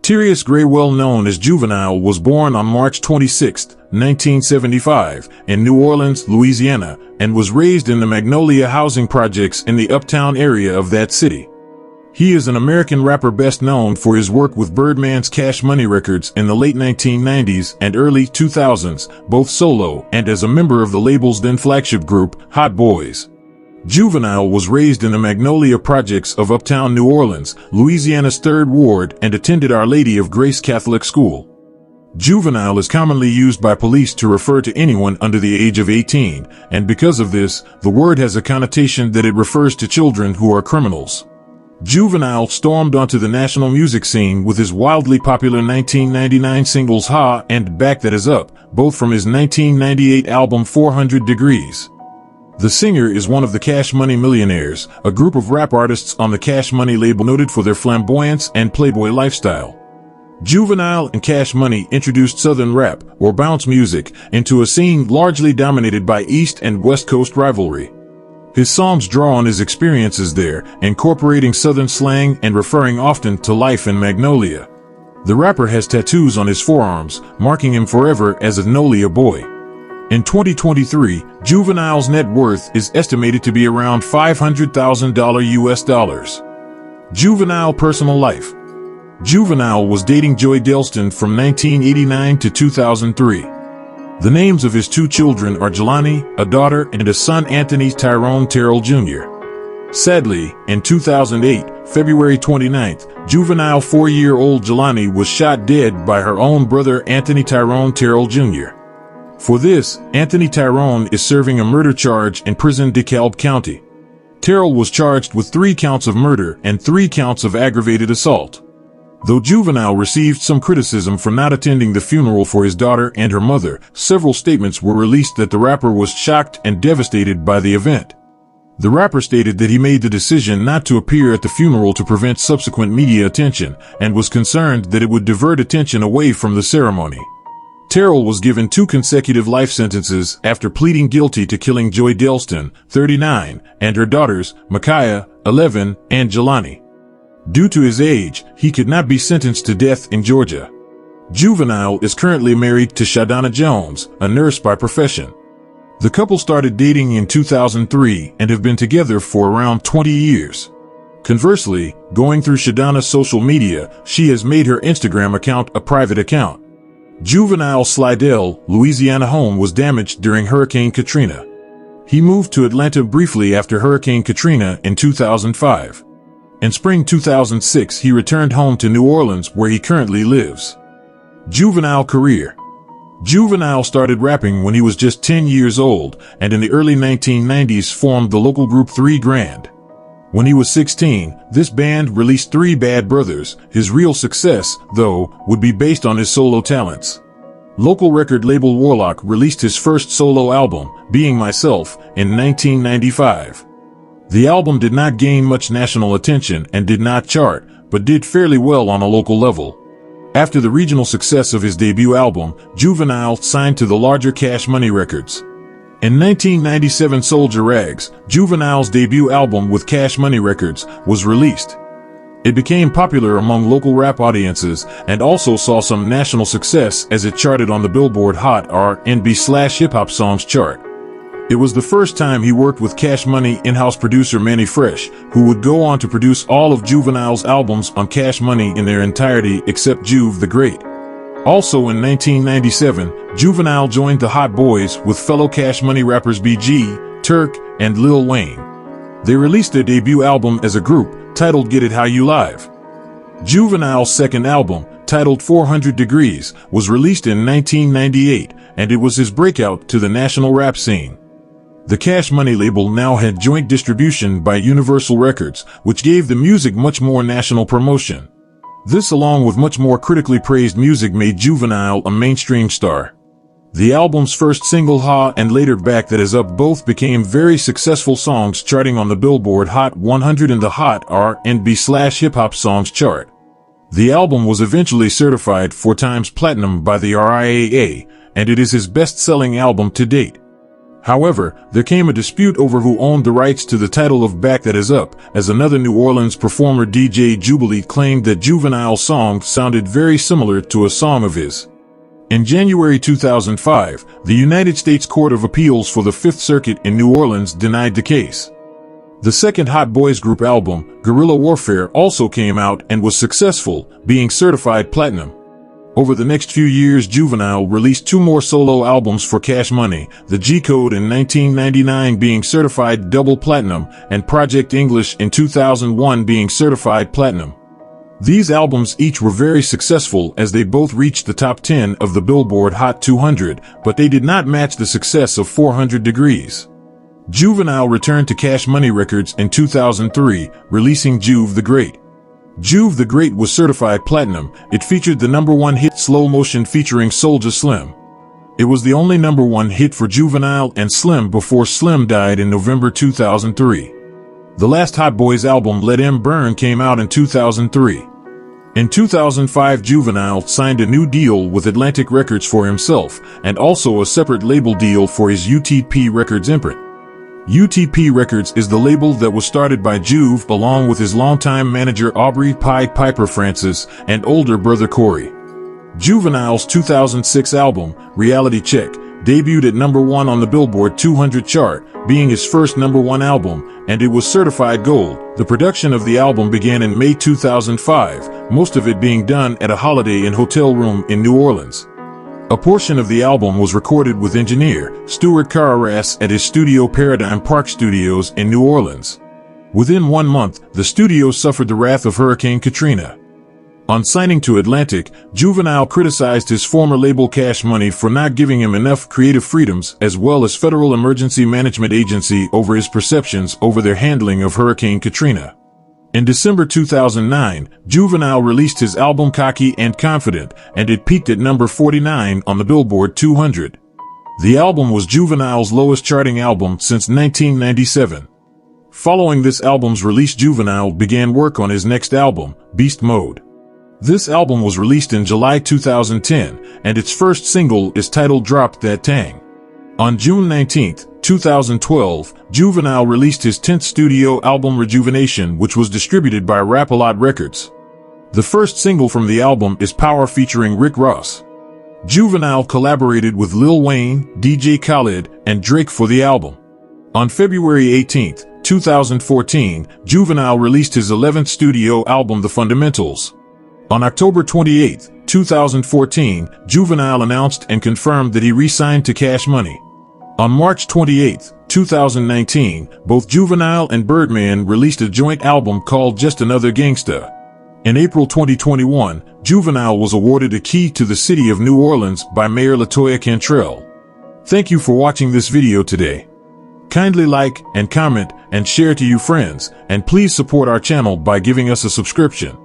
Tyrese Gray, well known as Juvenile, was born on March 26, 1975, in New Orleans, Louisiana, and was raised in the Magnolia housing projects in the uptown area of that city. He is an American rapper best known for his work with Birdman's Cash Money Records in the late 1990s and early 2000s, both solo and as a member of the label's then flagship group, Hot Boys. Juvenile was raised in the Magnolia projects of uptown New Orleans, Louisiana's 3rd Ward, and attended Our Lady of Grace Catholic School. Juvenile is commonly used by police to refer to anyone under the age of 18, and because of this, the word has a connotation that it refers to children who are criminals. Juvenile stormed onto the national music scene with his wildly popular 1999 singles Ha and Back That Is Up, both from his 1998 album 400 Degrees. The singer is one of the Cash Money Millionaires, a group of rap artists on the Cash Money label noted for their flamboyance and playboy lifestyle. Juvenile and Cash Money introduced Southern rap, or bounce music, into a scene largely dominated by East and West Coast rivalry. His songs draw on his experiences there, incorporating Southern slang and referring often to life in Magnolia. The rapper has tattoos on his forearms, marking him forever as a Nolia boy. In 2023, Juvenile's net worth is estimated to be around $500,000 US. Juvenile personal life. Juvenile was dating Joy Deleston from 1989 to 2003. The names of his 2 children are Jelani, a daughter, and a son, Anthony Tyrone Terrell Jr. Sadly, in 2008, February 29th, Juvenile 4-year-old Jelani was shot dead by her own brother, Anthony Tyrone Terrell Jr. For this, Anthony Tyrone is serving a murder charge in prison DeKalb County. Terrell was charged with 3 counts of murder and 3 counts of aggravated assault. Though Juvenile received some criticism for not attending the funeral for his daughter and her mother, several statements were released that the rapper was shocked and devastated by the event. The rapper stated that he made the decision not to appear at the funeral to prevent subsequent media attention, and was concerned that it would divert attention away from the ceremony. Terrell was given 2 consecutive life sentences after pleading guilty to killing Joy Deleston, 39, and her daughters, Micaiah, 11, and Jelani. Due to his age, he could not be sentenced to death in Georgia. Juvenile is currently married to Shadonna Jones, a nurse by profession. The couple started dating in 2003 and have been together for around 20 years. Conversely, going through Shadonna's social media, she has made her Instagram account a private account. Juvenile's Slidell, Louisiana home was damaged during Hurricane Katrina. He moved to Atlanta briefly after Hurricane Katrina in 2005. In spring 2006, he returned home to New Orleans, where he currently lives. Juvenile career. Juvenile started rapping when he was just 10 years old, and in the early 1990s formed the local group 3 Grand. When he was 16, this band released 3 Bad Brothers. His real success, though, would be based on his solo talents. Local record label Warlock released his first solo album, Being Myself, in 1995. The album did not gain much national attention and did not chart, but did fairly well on a local level. After the regional success of his debut album, Juvenile signed to the larger Cash Money Records. In 1997, Soldier Rags, Juvenile's debut album with Cash Money Records, was released. It became popular among local rap audiences and also saw some national success as it charted on the Billboard Hot R&B/Hip Hop Songs chart. It was the first time he worked with Cash Money in-house producer Manny Fresh, who would go on to produce all of Juvenile's albums on Cash Money in their entirety except Juve the Great. Also in 1997, Juvenile joined the Hot Boys with fellow Cash Money rappers BG, Turk, and Lil Wayne. They released their debut album as a group, titled Get It How You Live. Juvenile's second album, titled 400 Degrees, was released in 1998, and it was his breakout to the national rap scene. The Cash Money label now had joint distribution by Universal Records, which gave the music much more national promotion. This, along with much more critically praised music, made Juvenile a mainstream star. The album's first single, Ha, and later Back That Is Up, both became very successful songs, charting on the Billboard Hot 100 and the Hot R&B/Hip Hop Songs chart. The album was eventually certified 4 times platinum by the RIAA, and it is his best-selling album to date. However, there came a dispute over who owned the rights to the title of Back That Is Up, as another New Orleans performer, DJ Jubilee, claimed that Juvenile's song sounded very similar to a song of his. In January 2005, the United States Court of Appeals for the Fifth Circuit in New Orleans denied the case. The second Hot Boys Group album, Guerrilla Warfare, also came out and was successful, being certified platinum. Over the next few years, Juvenile released 2 more solo albums for Cash Money, The G Code in 1999 being certified double platinum, and Project English in 2001 being certified platinum. These albums each were very successful as they both reached the top 10 of the Billboard Hot 200, but they did not match the success of 400 Degrees. Juvenile returned to Cash Money Records in 2003, releasing Juve the Great. Juve the Great was certified platinum. It featured the #1 hit Slow Motion featuring Soulja Slim. It was the only #1 hit for Juvenile and Slim before Slim died in November 2003. The last Hot Boys album, Let 'Em Burn, came out in 2003. In 2005, Juvenile signed a new deal with Atlantic Records for himself, and also a separate label deal for his UTP Records imprint. UTP Records is the label that was started by Juve along with his longtime manager Aubrey Pied Piper Francis and older brother Corey. Juvenile's 2006 album, Reality Check, debuted at #1 on the Billboard 200 chart, being his first #1 album, and it was certified gold. The production of the album began in May 2005, most of it being done at a Holiday Inn hotel room in New Orleans. A portion of the album was recorded with engineer Stuart Carras at his studio Paradigm Park Studios in New Orleans. Within 1 month, the studio suffered the wrath of Hurricane Katrina. On signing to Atlantic, Juvenile criticized his former label Cash Money for not giving him enough creative freedoms, as well as Federal Emergency Management Agency over his perceptions over their handling of Hurricane Katrina. In December 2009, Juvenile released his album Cocky and Confident, and it peaked at number 49 on the Billboard 200. The album was Juvenile's lowest charting album since 1997. Following this album's release, Juvenile began work on his next album, Beast Mode. This album was released in July 2010, and its first single is titled Drop That Tang. On June 19, 2012, Juvenile released his 10th studio album Rejuvenation, which was distributed by Rap-A-Lot Records. The first single from the album is Power featuring Rick Ross. Juvenile collaborated with Lil Wayne, DJ Khaled, and Drake for the album. On February 18, 2014, Juvenile released his 11th studio album The Fundamentals. On October 28, 2014, Juvenile announced and confirmed that he re-signed to Cash Money. On March 28, 2019, both Juvenile and Birdman released a joint album called Just Another Gangsta. In April 2021, Juvenile was awarded a key to the city of New Orleans by Mayor LaToya Cantrell. Thank you for watching this video today. Kindly like and comment and share to your friends, and please support our channel by giving us a subscription.